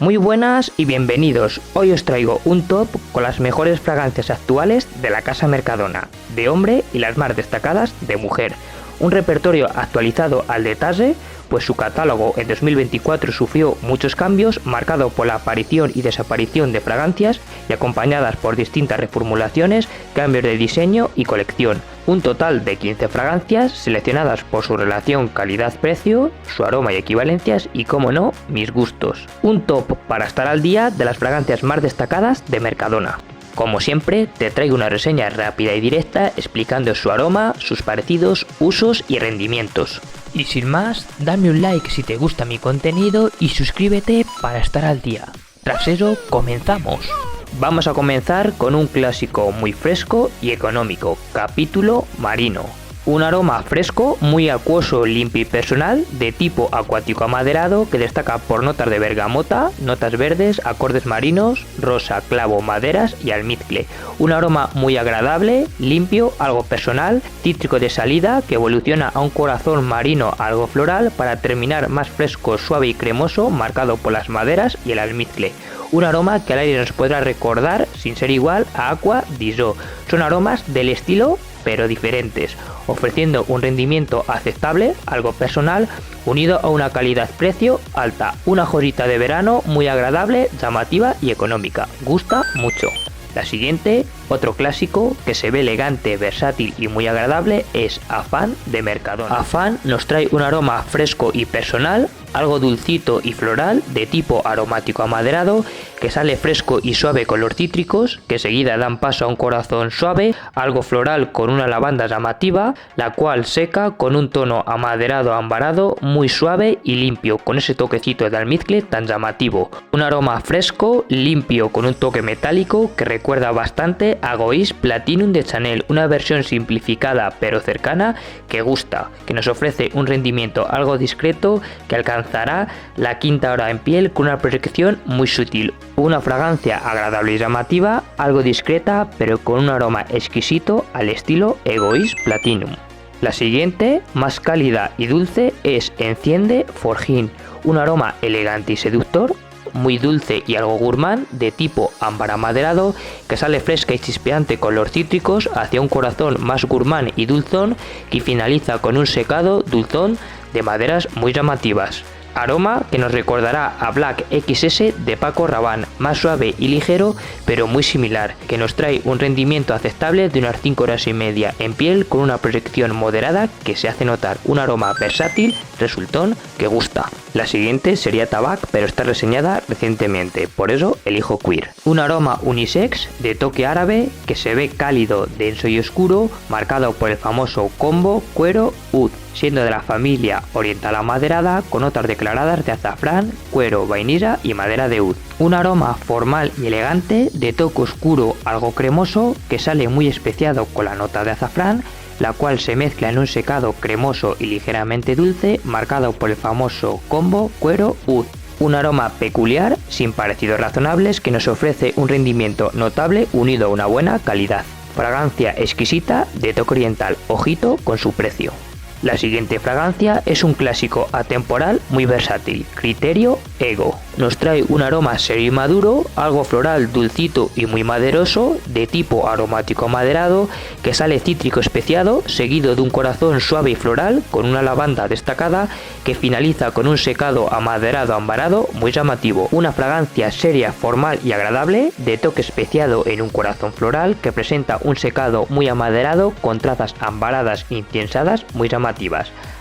Muy buenas y bienvenidos. Hoy os traigo un top con las mejores fragancias actuales de la casa Mercadona, de hombre, y las más destacadas de mujer. Un repertorio actualizado al detalle, pues su catálogo en 2024 sufrió muchos cambios, marcado por la aparición y desaparición de fragancias y acompañadas por distintas reformulaciones, cambios de diseño y colección. Un total de 15 fragancias seleccionadas por su relación calidad-precio, su aroma y equivalencias y, como no, mis gustos. Un top para estar al día de las fragancias más destacadas de Mercadona. Como siempre, te traigo una reseña rápida y directa explicando su aroma, sus parecidos, usos y rendimientos. Y sin más, dame un like si te gusta mi contenido y suscríbete para estar al día. Tras eso, comenzamos. Vamos a comenzar con un clásico muy fresco y económico, Capítulo Marino. Un aroma fresco, muy acuoso, limpio y personal, de tipo acuático amaderado, que destaca por notas de bergamota, notas verdes, acordes marinos, rosa, clavo, maderas y almizcle. Un aroma muy agradable, limpio, algo personal, cítrico de salida, que evoluciona a un corazón marino algo floral para terminar más fresco, suave y cremoso, marcado por las maderas y el almizcle. Un aroma que al aire nos podrá recordar, sin ser igual, a Aqua di Jo. Son aromas del estilo, pero diferentes, ofreciendo un rendimiento aceptable, algo personal, unido a una calidad-precio alta. Una joyita de verano muy agradable, llamativa y económica. Gusta mucho. La siguiente, otro clásico que se ve elegante, versátil y muy agradable, es Afán de Mercadona. Afán nos trae un aroma fresco y personal, algo dulcito y floral, de tipo aromático amaderado, que sale fresco y suave con los cítricos, que seguida dan paso a un corazón suave, algo floral con una lavanda llamativa, la cual seca con un tono amaderado ambarado, muy suave y limpio, con ese toquecito de almizcle tan llamativo. Un aroma fresco, limpio, con un toque metálico que recuerda bastante a Gois Platinum de Chanel, una versión simplificada pero cercana que gusta, que nos ofrece un rendimiento algo discreto que alcanzará la quinta hora en piel con una proyección muy sutil. Una fragancia agradable y llamativa, algo discreta pero con un aroma exquisito al estilo Egois Platinum. La siguiente, más cálida y dulce, es Enciende Forjín, un aroma elegante y seductor, muy dulce y algo gourmand, de tipo ámbar amaderado, que sale fresca y chispeante con los cítricos hacia un corazón más gourmand y dulzón, que finaliza con un secado dulzón de maderas muy llamativas. Aroma que nos recordará a Black XS de Paco Rabanne, más suave y ligero pero muy similar, que nos trae un rendimiento aceptable de unas 5 horas y media en piel con una proyección moderada que se hace notar. Un aroma versátil, resultón, que gusta. La siguiente sería Tabac, pero está reseñada recientemente, por eso elijo Queer. Un aroma unisex de toque árabe que se ve cálido, denso y oscuro, marcado por el famoso combo cuero oud, siendo de la familia oriental amaderada con notas declaradas de azafrán, cuero, vainilla y madera de oud. Un aroma formal y elegante de toque oscuro algo cremoso que sale muy especiado con la nota de azafrán, la cual se mezcla en un secado cremoso y ligeramente dulce, marcado por el famoso combo cuero oud. Un aroma peculiar, sin parecidos razonables, que nos ofrece un rendimiento notable unido a una buena calidad. Fragancia exquisita de toque oriental, ojito con su precio. La siguiente fragancia es un clásico atemporal muy versátil, Criterio Ego. Nos trae un aroma serio y maduro, algo floral, dulcito y muy maderoso, de tipo aromático amaderado, que sale cítrico especiado, seguido de un corazón suave y floral con una lavanda destacada, que finaliza con un secado amaderado ambarado muy llamativo. Una fragancia seria, formal y agradable, de toque especiado en un corazón floral, que presenta un secado muy amaderado con trazas ambaradas e inciensadas muy llamativas.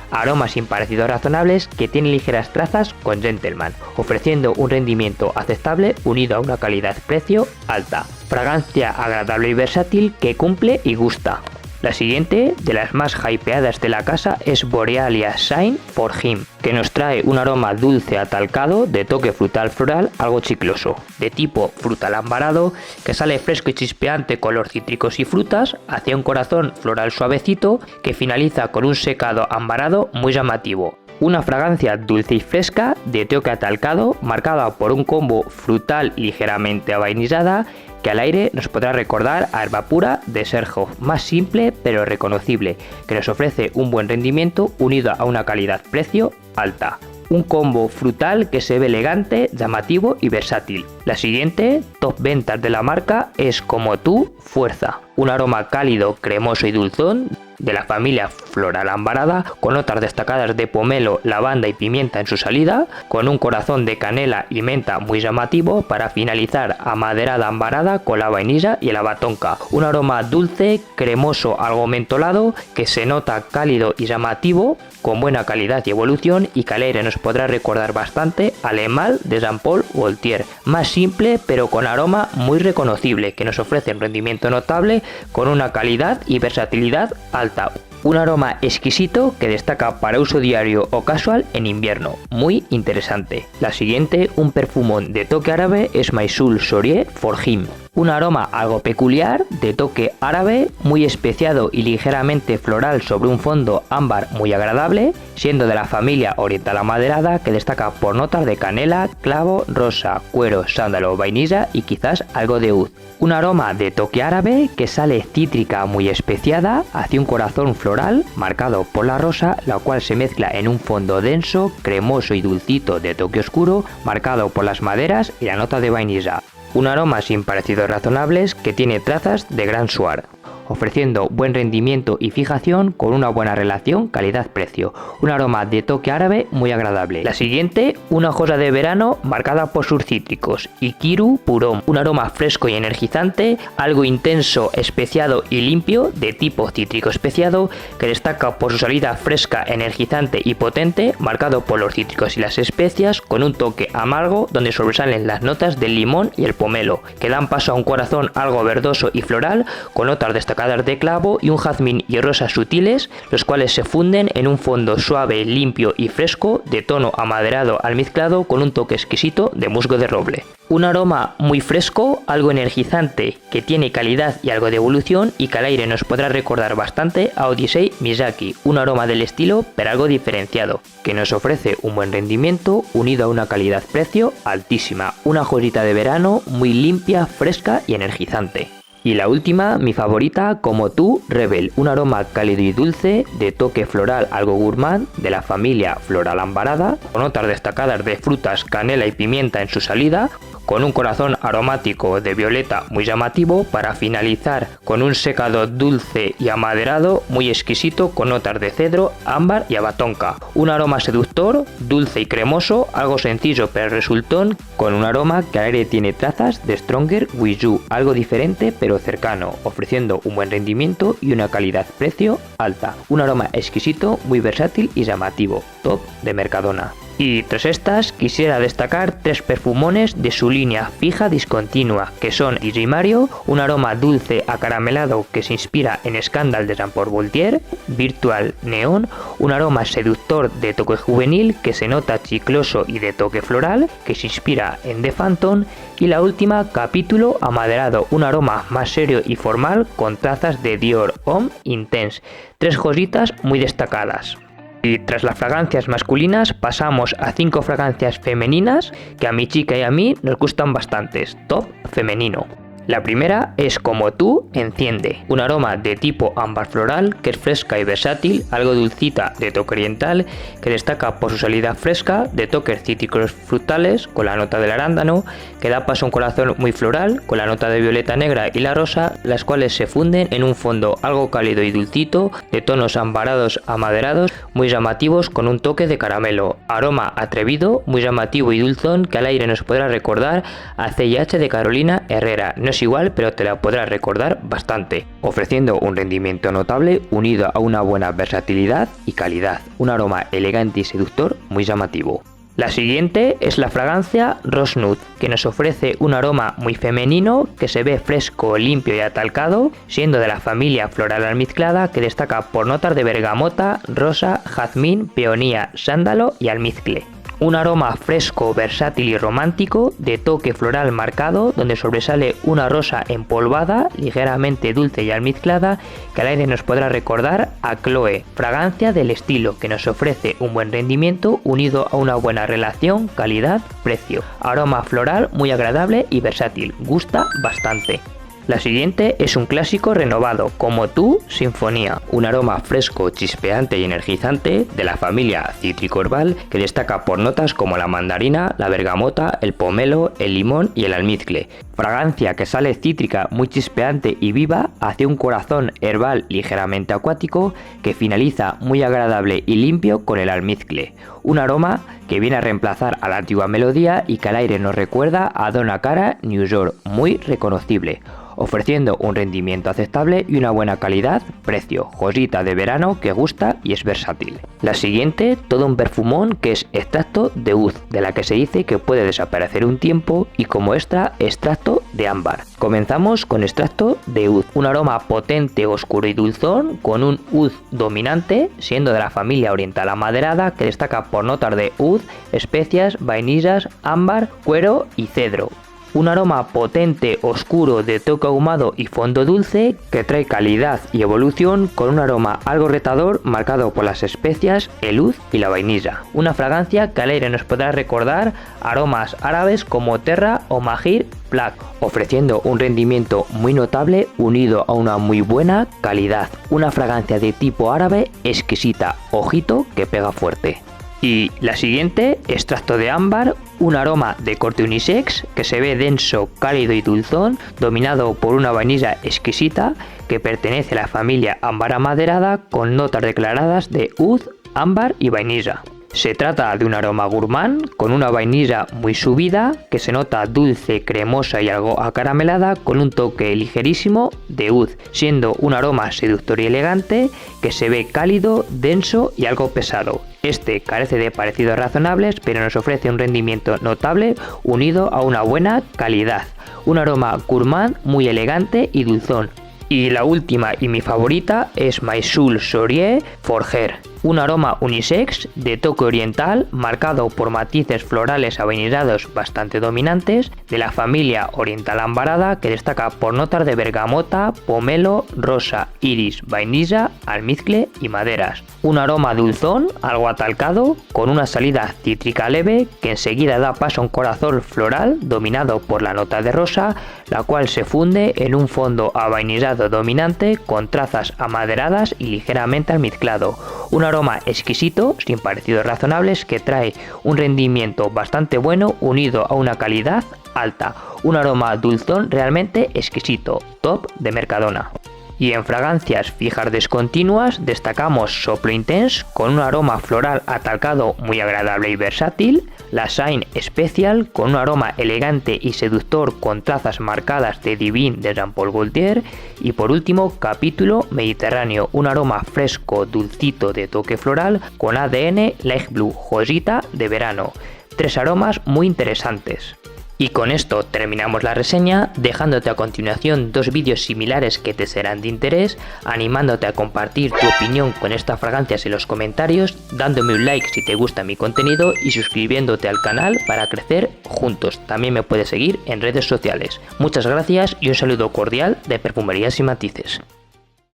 Aromas sin parecidos razonables que tienen ligeras trazas con Gentleman, ofreciendo un rendimiento aceptable unido a una calidad-precio alta. Fragancia agradable y versátil que cumple y gusta. La siguiente, de las más hypeadas de la casa, es Borealia Shine for Him, que nos trae un aroma dulce atalcado de toque frutal floral algo chicloso, de tipo frutal ambarado, que sale fresco y chispeante con los cítricos y frutas, hacia un corazón floral suavecito, que finaliza con un secado ambarado muy llamativo. Una fragancia dulce y fresca de toque atalcado, marcada por un combo frutal ligeramente avainillada, que al aire nos podrá recordar a Herba Pura de Serhoff, más simple pero reconocible, que nos ofrece un buen rendimiento unido a una calidad-precio alta. un combo frutal que se ve elegante, llamativo y versátil. La siguiente, top ventas de la marca, es Como Tú, Fuerza. Un aroma cálido, cremoso y dulzón de la familia floral ambarada, con notas destacadas de pomelo, lavanda y pimienta en su salida, con un corazón de canela y menta muy llamativo, para finalizar amaderada ambarada con la vainilla y el abatonca. Un aroma dulce, cremoso, algo mentolado, que se nota cálido y llamativo, con buena calidad y evolución, y que al aire nos podrá recordar bastante al Emal de Jean-Paul Gaultier. Más simple pero con aroma muy reconocible, que nos ofrece un rendimiento notable con una calidad y versatilidad alta. Un aroma exquisito que destaca para uso diario o casual en invierno, muy interesante. La siguiente, un perfumón de toque árabe, es Maysoul Sourier for Him. Un aroma algo peculiar, de toque árabe, muy especiado y ligeramente floral sobre un fondo ámbar muy agradable, siendo de la familia oriental amaderada, que destaca por notas de canela, clavo, rosa, cuero, sándalo, vainilla y quizás algo de oud. Un aroma de toque árabe que sale cítrica muy especiada hacia un corazón floral marcado por la rosa, la cual se mezcla en un fondo denso, cremoso y dulcito de toque oscuro, marcado por las maderas y la nota de vainilla. Un aroma sin parecidos razonables que tiene trazas de Grand Soir, ofreciendo buen rendimiento y fijación con una buena relación calidad-precio. Un aroma de toque árabe muy agradable. La siguiente, una joya de verano marcada por sus cítricos, Ikiru Purón. Un aroma fresco y energizante, algo intenso, especiado y limpio, de tipo cítrico especiado, que destaca por su salida fresca, energizante y potente, marcado por los cítricos y las especias, con un toque amargo donde sobresalen las notas del limón y el pomelo, que dan paso a un corazón algo verdoso y floral, con notas destacadas de clavo y un jazmín y rosas sutiles, los cuales se funden en un fondo suave, limpio y fresco, de tono amaderado almizclado con un toque exquisito de musgo de roble. Un aroma muy fresco, algo energizante, que tiene calidad y algo de evolución, y que al aire nos podrá recordar bastante a Odyssey Miyazaki. Un aroma del estilo pero algo diferenciado, que nos ofrece un buen rendimiento unido a una calidad-precio altísima. Una joyita de verano muy limpia, fresca y energizante. Y la última, mi favorita, Como Tú, Rebel. Un aroma cálido y dulce, de toque floral algo gourmand, de la familia floral ambarada, con notas destacadas de frutas, canela y pimienta en su salida, con un corazón aromático de violeta muy llamativo, para finalizar con un secado dulce y amaderado muy exquisito, con notas de cedro, ámbar y abatonca. Un aroma seductor, dulce y cremoso, algo sencillo pero resultón, con un aroma que al aire tiene trazas de Stronger With You, algo diferente pero cercano, ofreciendo un buen rendimiento y una calidad-precio alta. Un aroma exquisito, muy versátil y llamativo, top de Mercadona. Y tras estas, quisiera destacar 3 perfumones de su línea fija discontinua, que son DJ Mario, un aroma dulce acaramelado que se inspira en Scandal de Jean-Paul Gaultier, Virtual Neon, un aroma seductor de toque juvenil que se nota chicloso y de toque floral, que se inspira en The Phantom, y la última, Capítulo amaderado, un aroma más serio y formal con trazas de Dior Homme Intense. 3 joyitas muy destacadas. Y tras las fragancias masculinas pasamos a 5 fragancias femeninas que a mi chica y a mí nos gustan bastantes. Top femenino. La primera es Como Tú, Enciende, un aroma de tipo ámbar floral que es fresca y versátil, algo dulcita de toque oriental, que destaca por su salida fresca, de toques cítricos frutales con la nota del arándano, que da paso a un corazón muy floral con la nota de violeta negra y la rosa, las cuales se funden en un fondo algo cálido y dulcito, de tonos ambarados amaderados, muy llamativos con un toque de caramelo. Aroma atrevido, muy llamativo y dulzón, que al aire nos podrá recordar a CIH de Carolina Herrera. No es igual, pero te la podrás recordar bastante, ofreciendo un rendimiento notable unido a una buena versatilidad y calidad. Un aroma elegante y seductor muy llamativo. La siguiente es la fragancia Rose Nude, que nos ofrece un aroma muy femenino que se ve fresco, limpio y atalcado, siendo de la familia floral almizclada, que destaca por notas de bergamota, rosa, jazmín, peonía, sándalo y almizcle. Un aroma fresco, versátil y romántico, de toque floral marcado, donde sobresale una rosa empolvada, ligeramente dulce y almizclada, que al aire nos podrá recordar a Chloe. Fragancia del estilo, que nos ofrece un buen rendimiento unido a una buena relación calidad-precio. Aroma floral muy agradable y versátil, gusta bastante. La siguiente es un clásico renovado, Como tú, Sinfonía, un aroma fresco, chispeante y energizante de la familia cítrico herbal que destaca por notas como la mandarina, la bergamota, el pomelo, el limón y el almizcle. Fragancia que sale cítrica, muy chispeante y viva hacia un corazón herbal ligeramente acuático que finaliza muy agradable y limpio con el almizcle. Un aroma que viene a reemplazar a la antigua melodía y que al aire nos recuerda a Donna Cara New York, muy reconocible, ofreciendo un rendimiento aceptable y una buena calidad-precio, joyita de verano que gusta y es versátil. La siguiente, todo un perfumón que es extracto de oud, de la que se dice que puede desaparecer un tiempo, y como extra, extracto de ámbar. Comenzamos con extracto de oud, un aroma potente, oscuro y dulzón, con un oud dominante, siendo de la familia oriental amaderada, que destaca por notas de oud, especias, vainillas, ámbar, cuero y cedro. Un aroma potente, oscuro, de toque ahumado y fondo dulce que trae calidad y evolución con un aroma algo retador marcado por las especias, el oud y la vainilla. Una fragancia que al aire nos podrá recordar aromas árabes como terra o mahir black, ofreciendo un rendimiento muy notable unido a una muy buena calidad. Una fragancia de tipo árabe exquisita, ojito que pega fuerte. Y la siguiente, extracto de ámbar, un aroma de corte unisex que se ve denso, cálido y dulzón, dominado por una vainilla exquisita que pertenece a la familia ámbar amaderada con notas declaradas de oud, ámbar y vainilla. Se trata de un aroma gourmand con una vainilla muy subida que se nota dulce, cremosa y algo acaramelada con un toque ligerísimo de oud, siendo un aroma seductor y elegante que se ve cálido, denso y algo pesado. Este carece de parecidos razonables, pero nos ofrece un rendimiento notable unido a una buena calidad. Un aroma gourmand muy elegante y dulzón. Y la última y mi favorita es Maison Sourier Forger, un aroma unisex de toque oriental marcado por matices florales avainillados bastante dominantes de la familia oriental ambarada que destaca por notas de bergamota, pomelo, rosa, iris, vainilla, almizcle y maderas. Un aroma dulzón, algo atalcado, con una salida cítrica leve que enseguida da paso a un corazón floral dominado por la nota de rosa, la cual se funde en un fondo avainillado dominante con trazas amaderadas y ligeramente almizclado. Un aroma exquisito, sin parecidos razonables, que trae un rendimiento bastante bueno unido a una calidad alta. Un aroma dulzón realmente exquisito, top de Mercadona. Y en fragancias fijas descontinuas destacamos Soplo Intense con un aroma floral atalcado muy agradable y versátil, la Shine Special con un aroma elegante y seductor con trazas marcadas de Divine de Jean Paul Gaultier, y por último Capítulo Mediterráneo, un aroma fresco, dulcito de toque floral con ADN Light Blue, joyita de verano. Tres aromas muy interesantes. Y con esto terminamos la reseña, dejándote a continuación dos vídeos similares que te serán de interés, animándote a compartir tu opinión con estas fragancias en los comentarios, dándome un like si te gusta mi contenido y suscribiéndote al canal para crecer juntos. También me puedes seguir en redes sociales. Muchas gracias y un saludo cordial de Perfumerías y Matices.